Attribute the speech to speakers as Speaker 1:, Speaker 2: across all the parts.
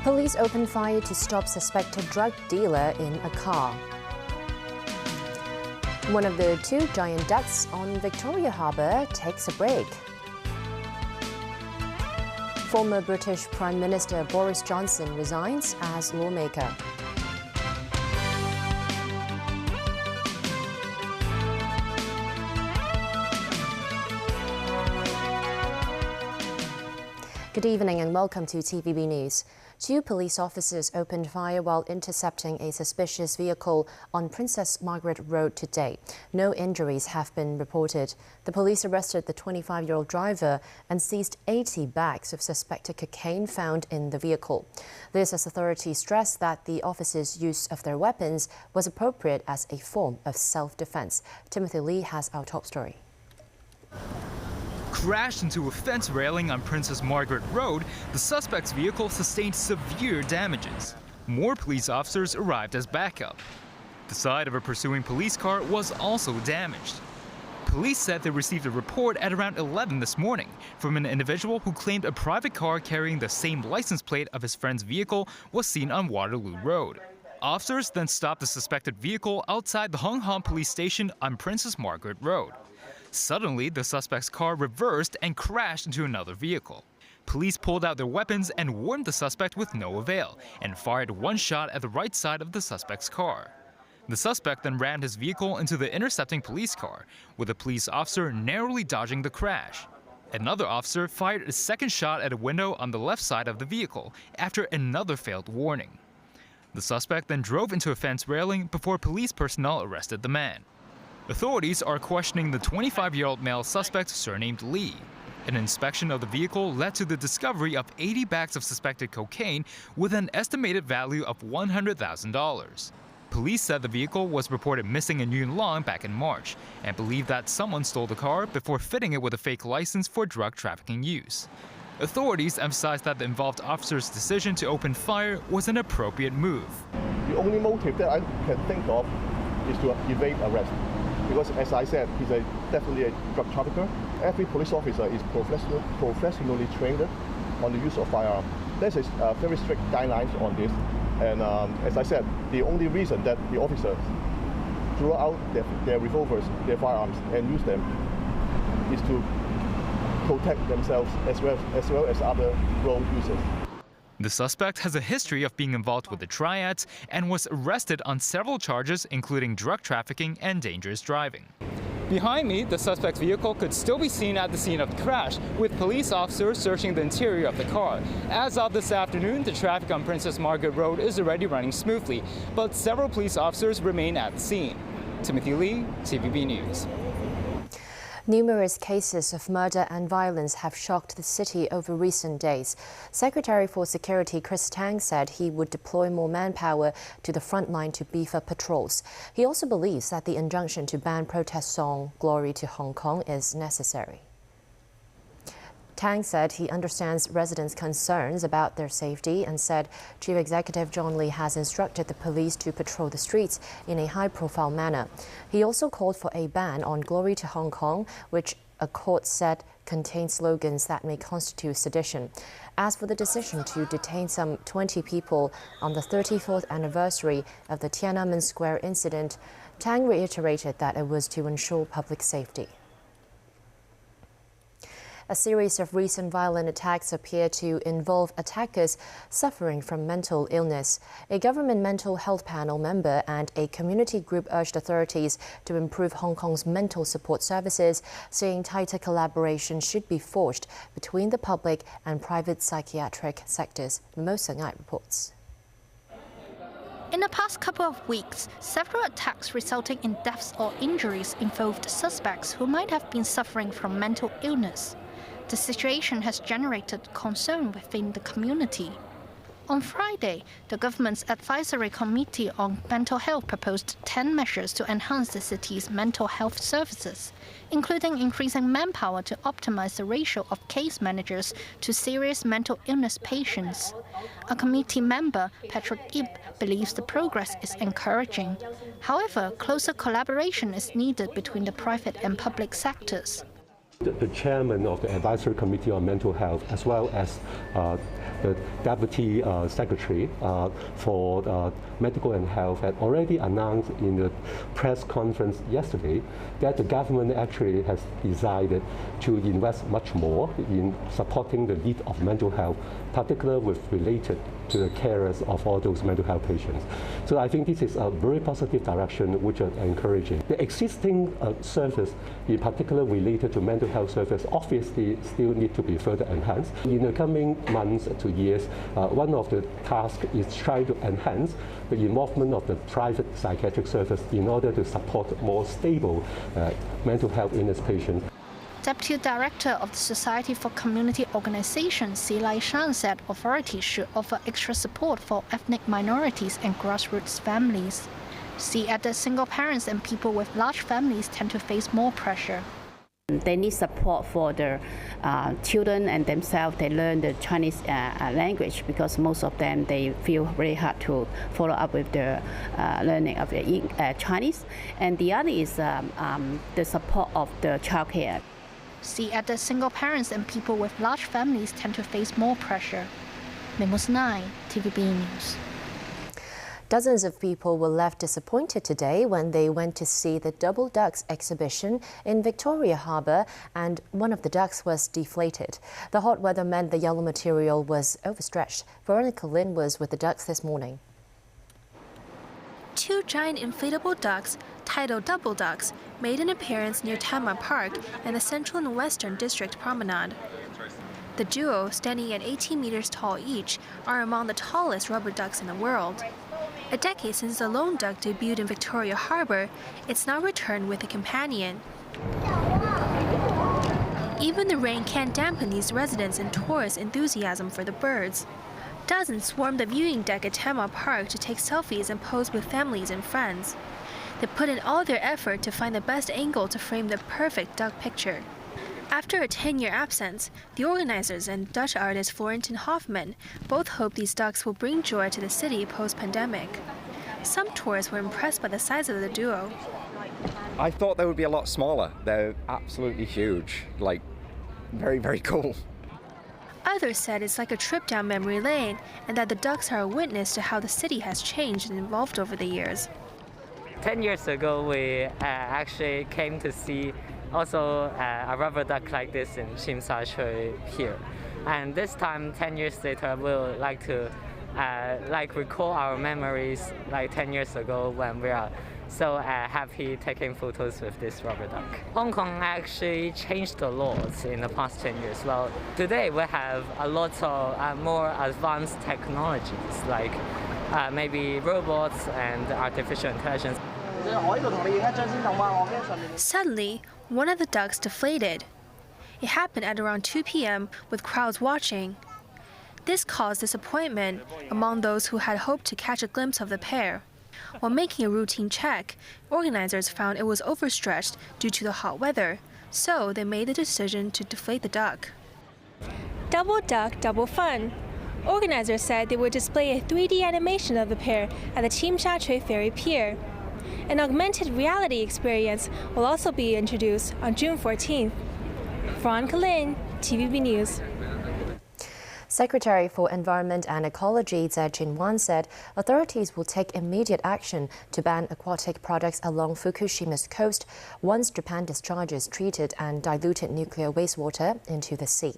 Speaker 1: Police opened fire to stop suspected drug dealer in a car. One of the two giant ducks on Victoria Harbour takes a break. Former British Prime Minister Boris Johnson resigns as lawmaker. Good evening and welcome to TVB News. Two police officers opened fire while intercepting a suspicious vehicle on Princess Margaret Road today. No injuries have been reported. The police arrested the 25-year-old driver and seized 80 bags of suspected cocaine found in the vehicle. This as authorities stressed that the officers' use of their weapons was appropriate as a form of self-defense. Timothy Lee has our top story.
Speaker 2: Crashed into a fence railing on Princess Margaret Road, the suspect's vehicle sustained severe damages. More police officers arrived as backup. The side of a pursuing police car was also damaged. Police said they received a report at around 11 this morning from an individual who claimed a private car carrying the same license plate of his friend's vehicle was seen on Waterloo Road. Officers then stopped the suspected vehicle outside the Hong Kong police station on Princess Margaret Road. Suddenly, the suspect's car reversed and crashed into another vehicle. Police pulled out their weapons and warned the suspect with no avail and fired one shot at the right side of the suspect's car. The suspect then rammed his vehicle into the intercepting police car, with a police officer narrowly dodging the crash. Another officer fired a second shot at a window on the left side of the vehicle after another failed warning. The suspect then drove into a fence railing before police personnel arrested the man. Authorities are questioning the 25-year-old male suspect surnamed Lee. An inspection of the vehicle led to the discovery of 80 bags of suspected cocaine with an estimated value of $100,000. Police said the vehicle was reported missing in Yuen Long back in March and believe that someone stole the car before fitting it with a fake license for drug trafficking use. Authorities emphasized that the involved officer's decision to open fire was an appropriate move.
Speaker 3: The only motive that I can think of is to evade arrest. Because, as I said, he's definitely a drug trafficker. Every police officer is professionally trained on the use of firearms. There's very strict guidelines on this. And as I said, the only reason that the officers drew out their revolvers, their firearms, and use them is to protect themselves as well as other road users.
Speaker 2: The suspect has a history of being involved with the triads and was arrested on several charges, including drug trafficking and dangerous driving. Behind me, the suspect's vehicle could still be seen at the scene of the crash, with police officers searching the interior of the car. As of this afternoon, the traffic on Princess Margaret Road is already running smoothly, but several police officers remain at the scene. Timothy Lee, TVB News.
Speaker 1: Numerous cases of murder and violence have shocked the city over recent days. Secretary for Security Chris Tang said he would deploy more manpower to the front line to beef up patrols. He also believes that the injunction to ban protest song "Glory to Hong Kong" is necessary. Tang said he understands residents' concerns about their safety and said Chief Executive John Lee has instructed the police to patrol the streets in a high-profile manner. He also called for a ban on "Glory to Hong Kong," which a court said contains slogans that may constitute sedition. As for the decision to detain some 20 people on the 34th anniversary of the Tiananmen Square incident, Tang reiterated that it was to ensure public safety. A series of recent violent attacks appear to involve attackers suffering from mental illness. A government mental health panel member and a community group urged authorities to improve Hong Kong's mental support services, saying tighter collaboration should be forged between the public and private psychiatric sectors. Mimosa Ngai reports.
Speaker 4: In the past couple of weeks, several attacks resulting in deaths or injuries involved suspects who might have been suffering from mental illness. The situation has generated concern within the community. On Friday, the government's Advisory Committee on Mental Health proposed 10 measures to enhance the city's mental health services, including increasing manpower to optimize the ratio of case managers to serious mental illness patients. A committee member, Patrick Ip, believes the progress is encouraging. However, closer collaboration is needed between the private and public sectors.
Speaker 5: The chairman of the Advisory Committee on Mental Health, as well as the Deputy Secretary for Medical and Health, had already announced in the press conference yesterday that the government actually has decided to invest much more in supporting the need of mental health, particularly related to the carers of all those mental health patients. So I think this is a very positive direction which is encouraging. The existing service, in particular related to mental health service, obviously still need to be further enhanced. In the coming months to years, one of the tasks is trying to enhance the involvement of the private psychiatric service in order to support more stable mental health illness patients.
Speaker 4: Deputy Director of the Society for Community Organizations, Si Lai Shan, said authorities should offer extra support for ethnic minorities and grassroots families. She added single parents and people with large families tend to face more pressure.
Speaker 6: They need support for their children and themselves. They learn the Chinese language because most of them, they feel very hard to follow up with the learning of the Chinese. And the other is the support of the childcare.
Speaker 4: She added single parents and people with large families tend to face more pressure. Memos 9, TVB News.
Speaker 1: Dozens of people were left disappointed today when they went to see the Double Ducks exhibition in Victoria Harbour, and one of the ducks was deflated. The hot weather meant the yellow material was overstretched. Veronica Lin was with the ducks this morning.
Speaker 7: Two giant inflatable ducks, titled Double Ducks, made an appearance near Tamar Park and the Central and Western District Promenade. The duo, standing at 18 meters tall each, are among the tallest rubber ducks in the world. A decade since the lone duck debuted in Victoria Harbour, it's now returned with a companion. Even the rain can't dampen these residents' and tourists' enthusiasm for the birds. Dozens swarmed the viewing deck at Tamar Park to take selfies and pose with families and friends. They put in all their effort to find the best angle to frame the perfect duck picture. After a 10-year absence, the organizers and Dutch artist Florentin Hoffman both hope these ducks will bring joy to the city post-pandemic. Some tourists were impressed by the size of the duo.
Speaker 8: I thought they would be a lot smaller. They're absolutely huge, like very, very cool.
Speaker 7: Others said it's like a trip down memory lane and that the ducks are a witness to how the city has changed and evolved over the years.
Speaker 9: 10 years ago, we actually came to see also a rubber duck like this in Tsim Sha Tsui here. And this time, 10 years later, we would like to recall our memories like 10 years ago when we are so happy taking photos with this rubber duck. Hong Kong actually changed a lot in the past 10 years. Well, today we have a lot of more advanced technologies like maybe robots and artificial intelligence.
Speaker 7: Suddenly, one of the ducks deflated. It happened at around 2 p.m. with crowds watching. This caused disappointment among those who had hoped to catch a glimpse of the pair. While making a routine check, organizers found it was overstretched due to the hot weather, so they made the decision to deflate the duck.
Speaker 10: Double duck, double fun. Organizers said they would display a 3D animation of the pair at the Tsim Sha Tsui Ferry Pier. An augmented reality experience will also be introduced on June 14th. Veronica Lin, TVB News.
Speaker 1: Secretary for Environment and Ecology Zhe Jinwan said authorities will take immediate action to ban aquatic products along Fukushima's coast once Japan discharges treated and diluted nuclear wastewater into the sea.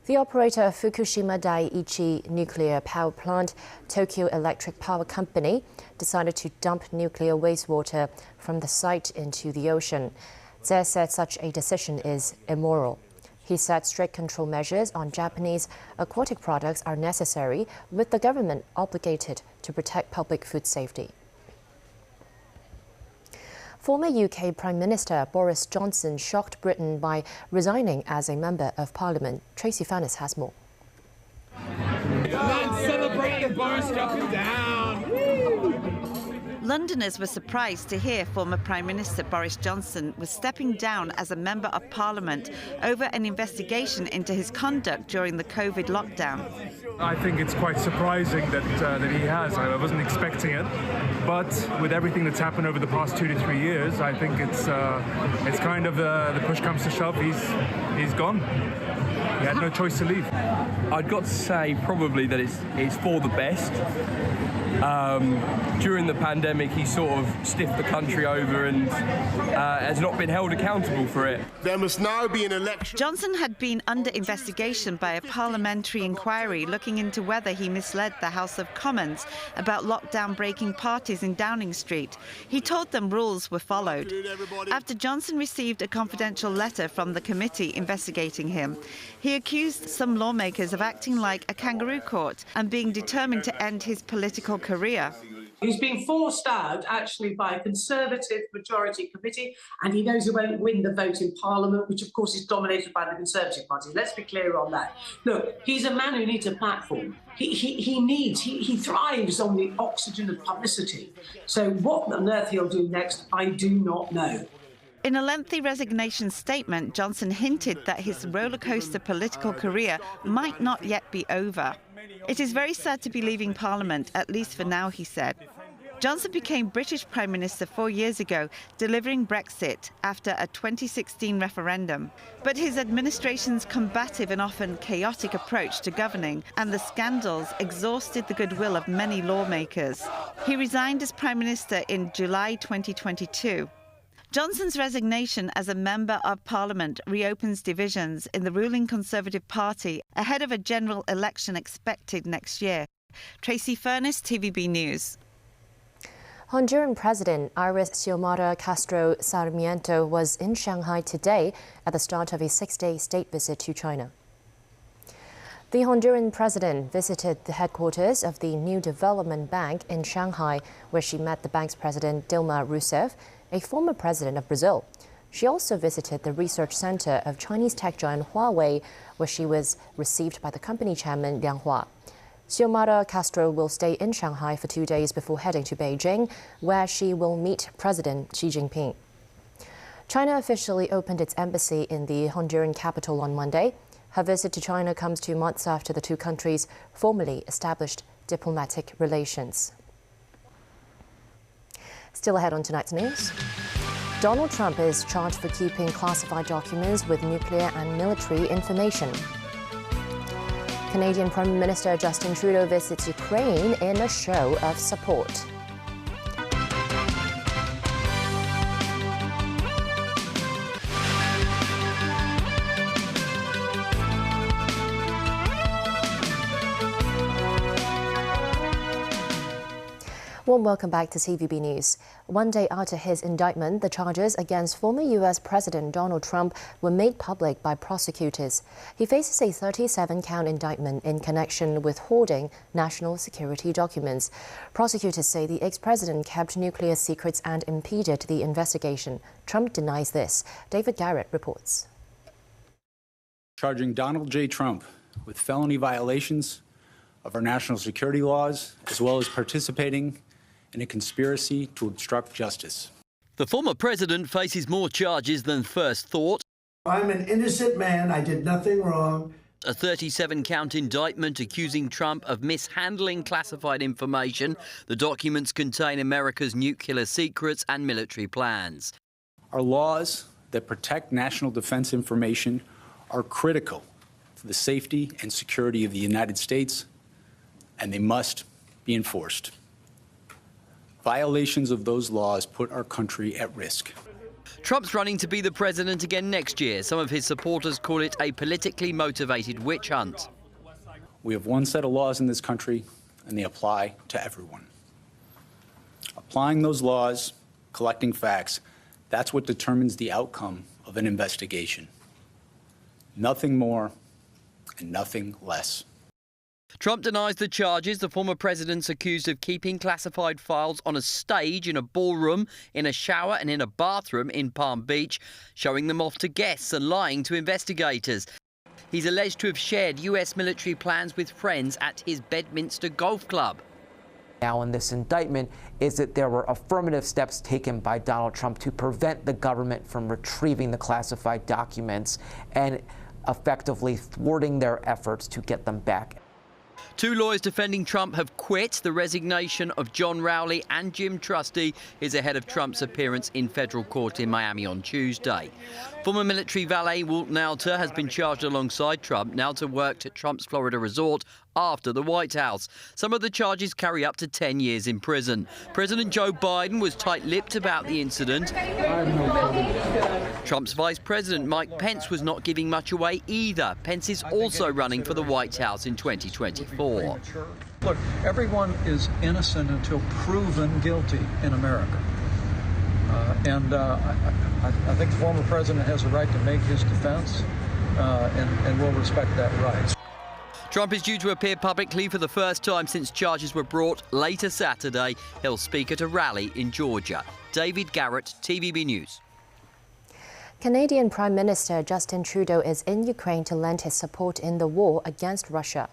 Speaker 1: The operator of Fukushima Daiichi nuclear power plant, Tokyo Electric Power Company, decided to dump nuclear wastewater from the site into the ocean. Zhe said such a decision is immoral. He said strict control measures on Japanese aquatic products are necessary, with the government obligated to protect public food safety. Former UK Prime Minister Boris Johnson shocked Britain by resigning as a Member of Parliament. Tracy Fannis has more.
Speaker 11: Boris Johnson down.
Speaker 12: Londoners were surprised to hear former Prime Minister Boris Johnson was stepping down as a Member of Parliament over an investigation into his conduct during the COVID lockdown.
Speaker 13: I think it's quite surprising that he has. I wasn't expecting it, but with everything that's happened over the past 2 to 3 years, I think it's kind of the push comes to shove. He's gone. He had no choice to leave.
Speaker 14: I'd got to say probably that it's for the best. During the pandemic, he sort of stiffed the country over and has not been held accountable for it.
Speaker 11: There must now be an election.
Speaker 12: Johnson had been under investigation by a parliamentary inquiry looking into whether he misled the House of Commons about lockdown-breaking parties in Downing Street. He told them rules were followed. After Johnson received a confidential letter from the committee investigating him, he accused some lawmakers of acting like a kangaroo court and being determined to end his political career.
Speaker 15: He's been forced out, actually, by a Conservative majority committee, and he knows he won't win the vote in Parliament, which, of course, is dominated by the Conservative Party. Let's be clear on that. Look, he's a man who needs a platform. He thrives on the oxygen of publicity. So what on earth he'll do next, I do not know.
Speaker 12: In a lengthy resignation statement, Johnson hinted that his rollercoaster political career might not yet be over. It is very sad to be leaving Parliament, at least for now, he said. Johnson became British Prime Minister 4 years ago, delivering Brexit after a 2016 referendum. But his administration's combative and often chaotic approach to governing and the scandals exhausted the goodwill of many lawmakers. He resigned as Prime Minister in July 2022. Johnson's resignation as a Member of Parliament reopens divisions in the ruling Conservative Party ahead of a general election expected next year. Tracy Furness, TVB News.
Speaker 1: Honduran President Iris Xiomara Castro Sarmiento was in Shanghai today at the start of a 6-day state visit to China. The Honduran president visited the headquarters of the New Development Bank in Shanghai, where she met the bank's president Dilma Rousseff, a former president of Brazil. She also visited the research center of Chinese tech giant Huawei, where she was received by the company chairman Liang Hua. Xiomara Castro will stay in Shanghai for 2 days before heading to Beijing, where she will meet President Xi Jinping. China officially opened its embassy in the Honduran capital on Monday. Her visit to China comes 2 months after the two countries formally established diplomatic relations. Still ahead on tonight's news. Donald Trump is charged for keeping classified documents with nuclear and military information. Canadian Prime Minister Justin Trudeau visits Ukraine in a show of support. Warm welcome back to TVB News. 1 day after his indictment, the charges against former U.S. President Donald Trump were made public by prosecutors. He faces a 37-count indictment in connection with hoarding national security documents. Prosecutors say the ex-president kept nuclear secrets and impeded the investigation. Trump denies this. David Garrett reports.
Speaker 16: Charging Donald J. Trump with felony violations of our national security laws, as well as participating in a conspiracy to obstruct justice.
Speaker 17: The former president faces more charges than first thought.
Speaker 18: I'm an innocent man. I did nothing wrong.
Speaker 17: A 37-count indictment accusing Trump of mishandling classified information. The documents contain America's nuclear secrets and military plans.
Speaker 16: Our laws that protect national defense information are critical for the safety and security of the United States, and they must be enforced. Violations of those laws put our country at risk.
Speaker 17: Trump's running to be the president again next year. Some of his supporters call it a politically motivated witch hunt.
Speaker 16: We have one set of laws in this country, and they apply to everyone. Applying those laws, collecting facts, that's what determines the outcome of an investigation. Nothing more and nothing less.
Speaker 17: Trump denies the charges. The former president's accused of keeping classified files on a stage, in a ballroom, in a shower and in a bathroom in Palm Beach, showing them off to guests and lying to investigators. He's alleged to have shared US military plans with friends at his Bedminster golf club.
Speaker 19: Now in this indictment is that there were affirmative steps taken by Donald Trump to prevent the government from retrieving the classified documents and effectively thwarting their efforts to get them back.
Speaker 17: Two lawyers defending Trump have quit. The resignation of John Rowley and Jim Trusty is ahead of Trump's appearance in federal court in Miami on Tuesday. Former military valet Walt Nauta has been charged alongside Trump. Nauta worked at Trump's Florida resort after the White House. Some of the charges carry up to 10 years in prison. President Joe Biden was tight-lipped about the incident. Trump's Vice President Mike Pence was not giving much away either. Pence is also running for the White House in 2024.
Speaker 20: Look, everyone is innocent until proven guilty in America. I think the former president has a right to make his defense, and we'll respect that right.
Speaker 17: Trump is due to appear publicly for the first time since charges were brought later Saturday. He'll speak at a rally in Georgia. David Garrett, TVB News.
Speaker 1: Canadian Prime Minister Justin Trudeau is in Ukraine to lend his support in the war against Russia.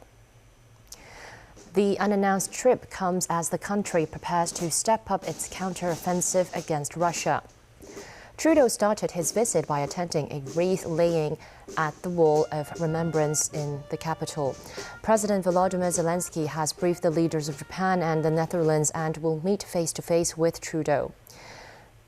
Speaker 1: The unannounced trip comes as the country prepares to step up its counter-offensive against Russia. Trudeau started his visit by attending a wreath-laying at the Wall of Remembrance in the capital. President Volodymyr Zelensky has briefed the leaders of Japan and the Netherlands and will meet face-to-face with Trudeau.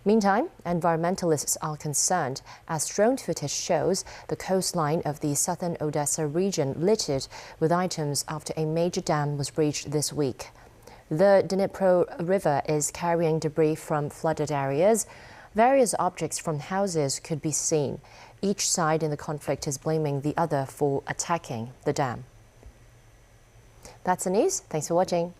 Speaker 1: Meantime, environmentalists are concerned as drone footage shows the coastline of the southern Odessa region littered with items after a major dam was breached this week. The Dnipro River is carrying debris from flooded areas. Various objects from houses could be seen. Each side in the conflict is blaming the other for attacking the dam. That's the news. Thanks for watching.